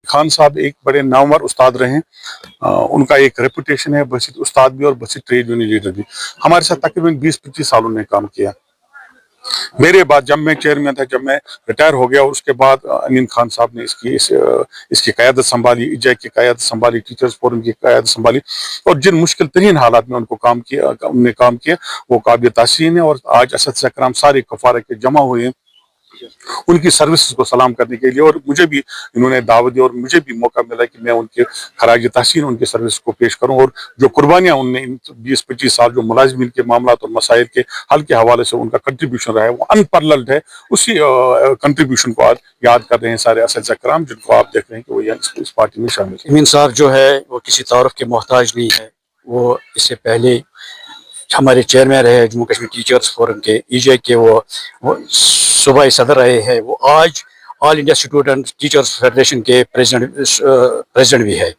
खान साहब एक बड़े नामवर उस्ताद रहे हैं। उनका एक रेपुटेशन है, बसित उस्ताद भी और बसित ट्रेड यूनियन लीडर भी। हमारे साथ तकरीबन 20-25 साल उन्होंने काम किया। मेरे बाद जब मैं चेयरमैन था, जब मैं रिटायर हो गया, उसके बाद अमीन खान साहब ने इसकी क़यादत संभाली, इजाई की क़यादत संभाली, टीचर्स फोरम की क़यादत संभाली, और जिन मुश्किल तरीन हालात में उन्होंने काम किया वो काबिल तासीन है। और आज असद कराम सारे कफारा के जमा हुए हैं उनकी सर्विसेज को सलाम करने के लिए, और मुझे भी इन्होंने दावत दी और मुझे भी मौका मिला कि मैं उनके खराज तहसीन उनकी सर्विस को पेश करूं। और जो कुर्बानियां उनने इन 20-25 साल जो मुलाजिमीन के मामला और मसाइल के हल के हवाले से उनका कंट्रीब्यूशन रहा है वो अनपैरेलल्ड है। उसी कंट्रीब्यूशन को आज याद कर रहे हैं सारे असद कराम, जिनको आप देख रहे हैं कि वो इस पार्टी में शामिल है। अमीन साहब जो है वो किसी तारुफ के मोहताज नहीं है। वो इससे पहले हमारे चेयरमैन रहे जम्मू कश्मीर टीचर्स फोरम के, ईजे के, वो सूबाई सदर रहे हैं। वो आज all India student teachers federation के प्रेसिडेंट भी है।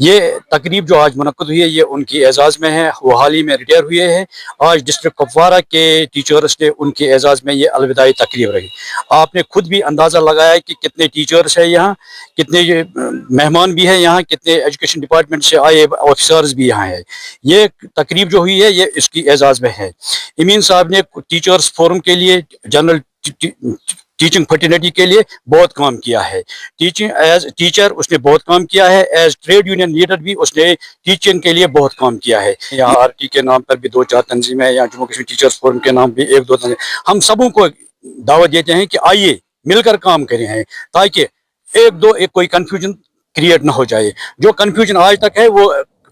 ये तकरीब जो आज मुनक्कद हुई है ये उनकी एजाज़ में है। वो हाल ही में रिटायर हुए हैं। आज डिस्ट्रिक्ट कुपवारा के टीचर्स ने उनके एजाज़ में ये अलविदाई तकरीब रही। आपने खुद भी अंदाज़ा लगाया कि कितने टीचर्स हैं यहाँ, कितने मेहमान भी हैं यहाँ, कितने एजुकेशन डिपार्टमेंट से आए ऑफिसर्स भी यहाँ हैं। ये तकरीब जो हुई है ये इसकी एजाज़ में है। अमीन साहब ने टीचर्स फोरम के लिए, जनरल टीचिंग फर्टिलिटी के लिए बहुत काम किया है। टीचिंग एज टीचर उसने बहुत काम किया है, एज ट्रेड यूनियन लीडर भी उसने टीचिंग के लिए बहुत काम किया है। यहाँ आरटी के नाम पर भी 2-4 तंजीमें हैं, यहाँ जम्मू कश्मीर टीचर्स फोरम के नाम भी 1-2 तंजीमें। हम सबों को दावत देते हैं कि आइए मिलकर काम करें हैं, ताकि एक कोई कन्फ्यूजन क्रिएट ना हो जाए। जो कन्फ्यूजन आज तक है वो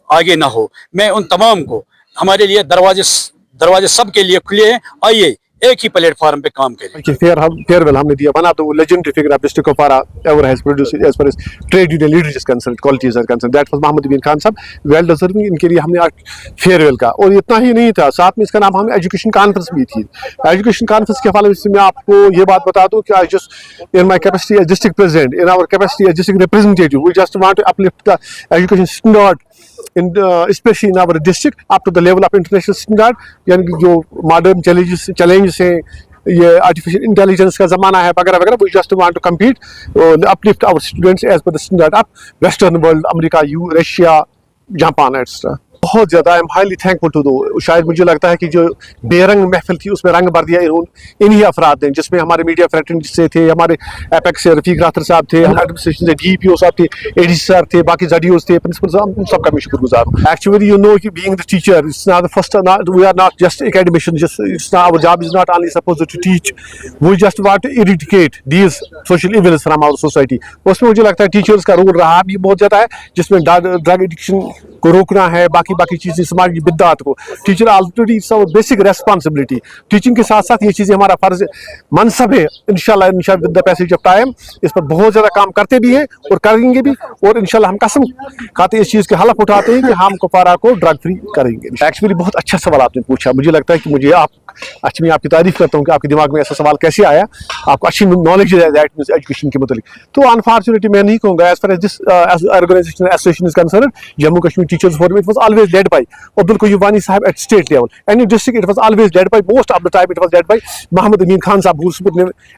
आगे ना हो। मैं उन तमाम को, हमारे लिए दरवाजे सबके लिए खुले हैं, आइए एक ही प्लेटफॉर्म पे काम करें। फेयरवेल हमने दिया, बना तो legendary figure of district Kupwara ever has produced as far as trade union leadership is concerned, qualities are concerned. That was Mohammed Amin Khan साहब, well deserving। इनके लिए हमने आज फेयरवेल का, और इतना ही नहीं था, साथ में इसका नाम हमें एजुकेशन कॉन्फ्रेंस भी थी। एजुकेशन कॉन्फ्रेंस के हवाले से मैं आपको ये बात बता दूं कि I just in my capacity as district president, in our capacity as district representative, we just want to uplift the education standard especially in our district up to the level of international standard। यानी कि जो modern challenges हैं, ये artificial intelligence का ज़माना है वगैरह वगैरह, we just want to compete uplift our students as per the standard of western world, America, Russia, Japan etcetera. बहुत ज़्यादा I am highly thankful to दो। शायद मुझे लगता है कि जो बेरंग महफिल थी उसमें रंग भर दिया इन्हीं अफराद ने, जिसमें हमारे मीडिया फ्रेटर्निटी से थे, हमारे एपेक्स से रफीक राथर साहब थे, हमारे एडमिनिस्ट्रेशन से डीपीओ साहब थे, एडीसी सर थे, बाकी जडीओ थे, प्रिंसिपल साहब, उन सबका मैं शुक्रगुजार हूँ। एक्चुअली यू नो कि being the teacher it's not the first, we are not just academician, it's our job is not only supposed to teach, we just want to eradicate these social evils from our society. उसमें मुझे लगता है teachers का role रहा भी बहुत ज़्यादा है, जिसमें ड्रग एडिक्शन को रोकना है, बाकी चीज़ें, समाज की बिद्दात को। Teacher already it's our basic responsibility. Teaching के साथ साथ ये चीज़ें हमारा फर्ज मनसब है। इंशाल्लाह with the passage of time इस पर बहुत ज़्यादा काम करते भी हैं और करेंगे भी, और इंशाल्लाह हम कसम खाते इस चीज़ के हलफ उठाते हैं कि हम कुपवारा को ड्रग फ्री करेंगे। एक्चुअली बहुत अच्छा सवाल आपने पूछा। मुझे लगता है कि मैं आपकी तारीफ करता हूँ कि आपके दिमाग में ऐसा सवाल कैसे आया, आपको अच्छी नॉलेज है एजुकेशन के मुतालिक। तो अनफॉर्चुनेटली मैं नहीं कहूँगा, as far as this organization association is concerned, Jammu Kashmir teachers forum, it was always led by Abdul Qayyum Wani sahab at state level. Any district, it was always led by, most of the time it was led by Mohammed Amin Khan sahab, whose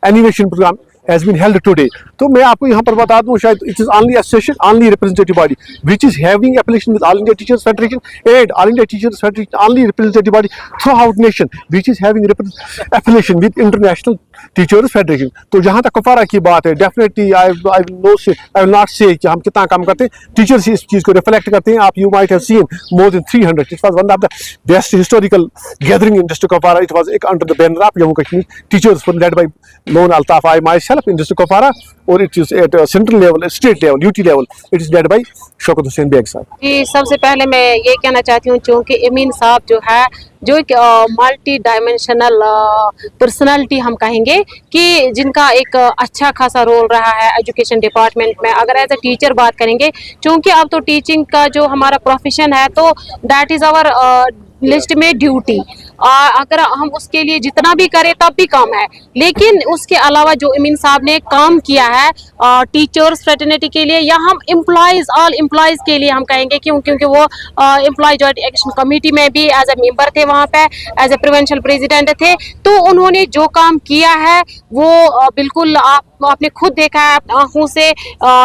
animation program has been held today. तो मैं आपको यहाँ पर बता दूँ, शायद it is only association, only representative body which is having affiliation with All India Teachers Federation, and All India Teachers Federation only representative body throughout nation which is having affiliation with International Teachers Federation। तो जहाँ तक कुपवारा की बात है, definitely I will not say कि हम कितना काम करते हैं, टीचर्स इस चीज़ को रिफ्लेक्ट करते हैं। आप you might have seen more than 300, it was one of the best historical gathering in district Kupwara। It was under the banner of Jammu Kashmir Teachers Forum led by Lone Altaf, I myself in district Kupwara, or it is at central level, state level, UT level, it is led by Shaukat Hussain Baig साहब। जी, सबसे पहले मैं ये कहना चाहती हूँ, चूँकि अमीन साहब जो है, जो एक मल्टी डायमेंशनल पर्सनालिटी हम कहेंगे, कि जिनका एक अच्छा खासा रोल रहा है एजुकेशन डिपार्टमेंट में। अगर एज ए टीचर बात करेंगे, चूँकि अब तो टीचिंग का जो हमारा प्रोफेशन है, तो दैट इज़ आवर लिस्ट में ड्यूटी। अगर हम उसके लिए जितना भी करें तब भी कम है। लेकिन उसके अलावा जो इमीन साहब ने काम किया है टीचर्स फ्रेटर्निटी के लिए, या हम एम्प्लॉयज ऑल एम्प्लॉयज के लिए हम कहेंगे, क्योंकि वो एम्प्लॉय जॉइंट एक्शन कमेटी में भी एज ए मेंबर थे, वहाँ पे एज ए प्रोविंशियल प्रेसिडेंट थे। तो उन्होंने जो काम किया है वो बिल्कुल आपने खुद देखा है आंखों से।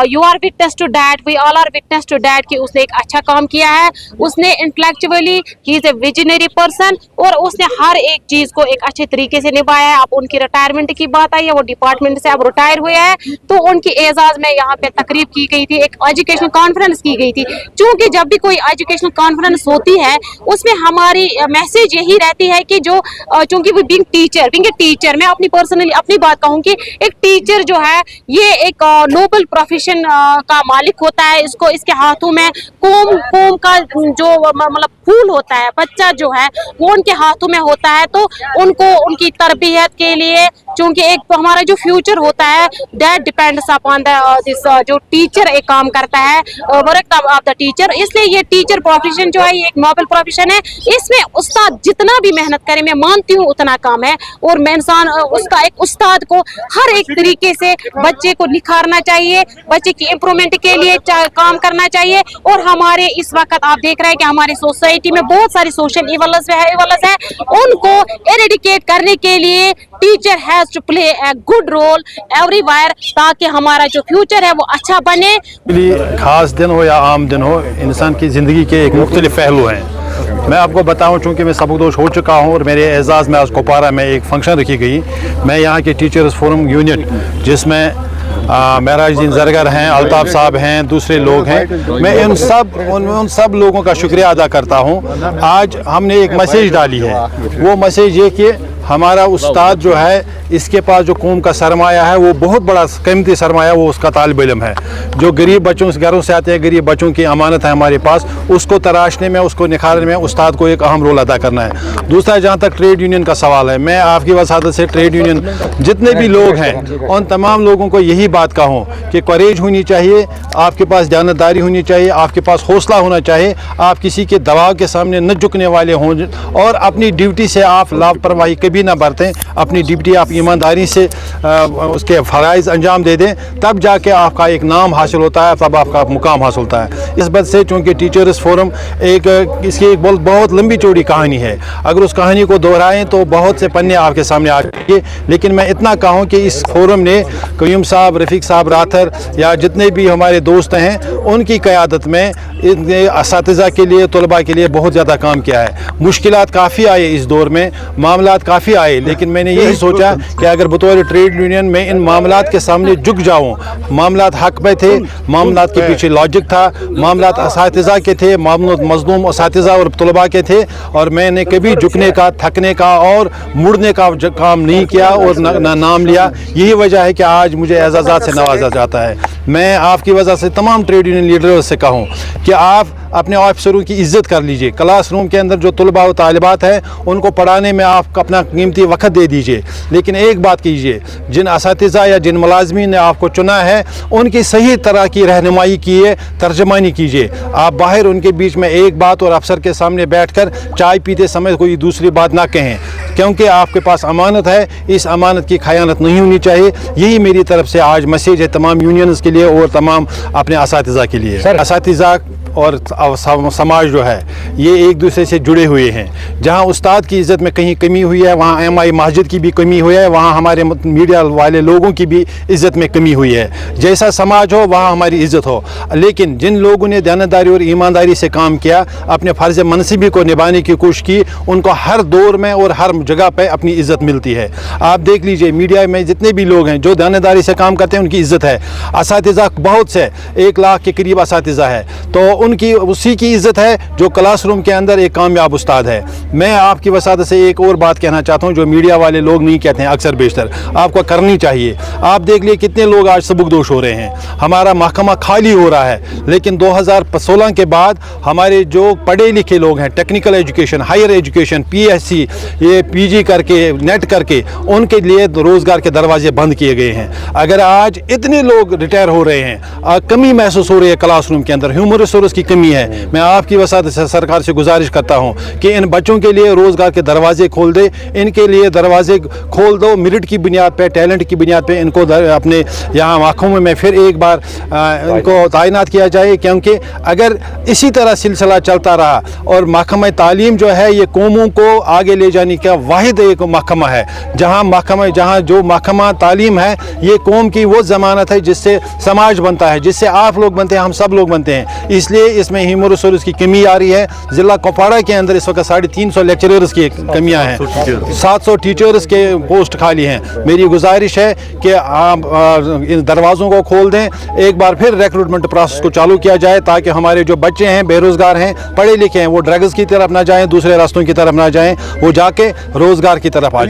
You are witness to that, we all are witness to that कि उसने एक अच्छा काम किया है। उसने intellectually he is a visionary person और उसने हर एक चीज को एक अच्छे तरीके से निभाया है। अब उनकी रिटायरमेंट की बात आई है, वो डिपार्टमेंट से अब रिटायर हुए हैं, तो उनकी एजाज में यहाँ पे तकरीब की गई थी, एक एजुकेशनल कॉन्फ्रेंस की गई थी। क्योंकि जब भी कोई एजुकेशनल कॉन्फ्रेंस होती है उसमें हमारी मैसेज यही रहती है कि जो चूंकि वो बीइंग टीचर, मैं अपनी पर्सनली अपनी बात कहूँ कि एक टीचर जो है ये एक नोबल प्रोफेशन का मालिक होता है। इसके हाथों में कोम का जो मतलब फूल होता है, बच्चा जो है वो उनके हाथों में होता है। तो उनको उनकी तरबियत के लिए, क्योंकि एक हमारा जो फ्यूचर होता है दैट डिपेंड्स अपॉन दिस जो टीचर एक काम करता है, वर्क ऑफ द टीचर। इसलिए ये टीचर प्रोफेशन जो है ये एक नोबल प्रोफेशन है। इसमें उस्ताद जितना भी मेहनत करे, मैं मानती हूँ उतना काम है, और मैं इंसान उसका एक उस्ताद को हर एक तरीके से बच्चे को निखारना चाहिए, बच्चे की इम्प्रूवमेंट के लिए काम करना चाहिए। और हमारे इस वक्त आप देख रहे हैं कि हमारे सोसाइटी में बहुत सारी सोशल इवल्स है, उनको एरेडिकेट करने के लिए teacher has to play a good role everywhere, ताकि हमारा जो फ्यूचर है वो अच्छा बने। खास दिन हो या आम दिन हो, इंसान की ज़िंदगी के एक मुख्तलिफ पहलू हैं। मैं आपको बताऊं, चूँकि मैं सबकदोश हो चुका हूं और मेरे एजाज़ में आज कुपवारा में एक फ़ंक्शन रखी गई। मैं यहाँ के टीचर्स फोरम यूनिट, जिसमें महराजुद्दीन ज़रगर हैं, अल्ताफ़ साहब हैं, दूसरे लोग हैं, मैं उन सब लोगों का शुक्रिया अदा करता हूँ। आज हमने एक मैसेज डाली है, वो मैसेज ये कि हमारा उस्ताद जो है, इसके पास जो कौम का सरमाया है वो बहुत बड़ा कीमती सरमाया, वो उसका तालिब इल्म है। जो गरीब बच्चों से घरों से आते हैं, गरीब बच्चों की अमानत है हमारे पास, उसको तराशने में, उसको निखारने में उस्ताद को एक अहम रोल अदा करना है। दूसरा, जहाँ तक ट्रेड यूनियन का सवाल है, मैं आपकी वसादत से ट्रेड यूनियन जितने भी लोग हैं उन तमाम लोगों को यही बात कहूँ कि करेज होनी चाहिए, आपके पास जानदारी होनी चाहिए, आपके पास हौसला होना चाहिए, आप किसी के दबाव के सामने न झुकने वाले हों, और अपनी ड्यूटी से आप लापरवाही कभी ना बरतें। अपनी ड्यूटी आप ईमानदारी से उसके फ़राइज़ अंजाम दे दें, तब जाके आपका एक नाम हासिल होता है, तब आपका मुकाम हासिल होता है। इस बात से, चूँकि टीचर्स फोरम इसकी एक बहुत लंबी चौड़ी कहानी है, अगर उस कहानी को दोहराएं तो बहुत से पन्ने आपके सामने आ जाएंगे। लेकिन मैं इतना कहूँ कि इस फोरम ने क़य्यूम साहब, रफ़ीक साहब राथर, या जितने भी हमारे दोस्त हैं, उनकी क़यादत में असातिज़ा के लिए, तलबा के लिए बहुत ज़्यादा काम किया है। मुश्किलात काफ़ी आए इस दौर में, मामलात काफ़ी आए, लेकिन मैंने यही सोचा कि अगर बतौर ट्रेड यूनियन में इन मामलात के सामने झुक जाऊं। मामलात हक पे थे, मामलात के पीछे लॉजिक था, मामलात असातिज़ा के थे, मज़लूम असातिज़ा और तलबा के थे, और मैंने कभी झुकने का, थकने का और मुड़ने का काम नहीं किया और न नाम लिया। यही वजह है कि आज मुझे एजाज़ात से नवाजा जाता है। मैं आपकी वजह से तमाम ट्रेड यूनियन लीडरों से कहूँ कि आप अपने ऑफिसरों की इज़्ज़त कर लीजिए। क्लास रूम के अंदर जो तलबा और तालिबात हैं, उनको पढ़ाने में आप अपना कीमती वक्त दे दीजिए। लेकिन एक बात कीजिए, जिन असातिज़ा या जिन मुलाज़मीन ने आपको चुना है, उनकी सही तरह की रहनुमाई कीजिए, तर्जमानी कीजिए। आप बाहर उनके बीच में एक बात और अफसर के सामने बैठकर चाय पीते समय कोई दूसरी बात ना कहें, क्योंकि आपके पास अमानत है, इस अमानत की खयानत नहीं होनी चाहिए। यही मेरी तरफ से आज मैसेज है तमाम यूनियंस के लिए और तमाम अपने असातिज़ा के लिए। असातिज़ा और समाज जो है, ये एक दूसरे से जुड़े हुए हैं। जहाँ उस्ताद की इज़्ज़त में कहीं कमी हुई है, वहाँ एमआई मस्जिद की भी कमी हुई है, वहाँ हमारे मीडिया वाले लोगों की भी इज़्ज़त में कमी हुई है। जैसा समाज हो वहाँ हमारी इज़्ज़त हो। लेकिन जिन लोगों ने दयानतदारी और ईमानदारी से काम किया, अपने फ़र्ज़ मनसिबी को निभाने की कोशिश की, उनको हर दौर में और हर जगह पर अपनी इज़्ज़त मिलती है। आप देख लीजिए, मीडिया में जितने भी लोग हैं जो दयानतदारी से काम करते हैं, उनकी इज़्ज़त है। असातिज़ा बहुत से 1 लाख के करीब असातिज़ा है, तो उनकी उसी की इज़्ज़त है जो क्लासरूम के अंदर एक कामयाब उस्ताद है। मैं आपकी वसादत से एक और बात कहना चाहता हूँ जो मीडिया वाले लोग नहीं कहते हैं, अक्सर बेशतर आपको करनी चाहिए। आप देख लिए कितने लोग आज सबकदोश हो रहे हैं, हमारा महकमा खाली हो रहा है। लेकिन 2016 के बाद हमारे जो पढ़े लिखे लोग हैं, technical education, higher education, PSC, ये PG करके, नेट करके, उनके लिए रोज़गार के दरवाजे बंद किए गए हैं। अगर आज इतने लोग रिटायर हो रहे हैं, कमी महसूस हो रही है क्लासरूम के अंदर, ह्यूमन रिसोर्स की कमी है। मैं आपकी वसात से सरकार से गुजारिश करता हूँ कि इन बच्चों के लिए रोज़गार के दरवाजे खोल दे, इनके लिए दरवाजे खोल दो, मेरिट की बुनियाद पे, टैलेंट की बुनियाद पे इनको अपने यहाँ महकमों में फिर एक बार इनको तैनात किया जाए, क्योंकि अगर इसी तरह सिलसिला चलता रहा और महकमा तालीम जो है ये कौमों को आगे ले जाने का वाहिद एक महकमा है, जहाँ जो महकमा तालीम है ये कौम की वो ज़मानत है जिससे समाज बनता है, जिससे आप लोग बनते हैं, हम सब लोग बनते हैं। इसलिए इसमें हीमो रिसोर्स की कमी आ रही है। ज़िला कुपवाड़ा के अंदर इस वक्त 350 लेक्चरर्स की कमियां हैं, 700 टीचर्स के पोस्ट खाली हैं। मेरी गुजारिश है कि आप इन दरवाज़ों को खोल दें, एक बार फिर रिक्रूटमेंट प्रोसेस को चालू किया जाए, ताकि हमारे जो बच्चे हैं, बेरोज़गार हैं, पढ़े लिखे हैं, वो ड्रग्स की तरफ ना जाएँ, दूसरे रास्तों की तरफ ना जाएँ, वो जाके रोज़गार की तरफ आ जाएँ।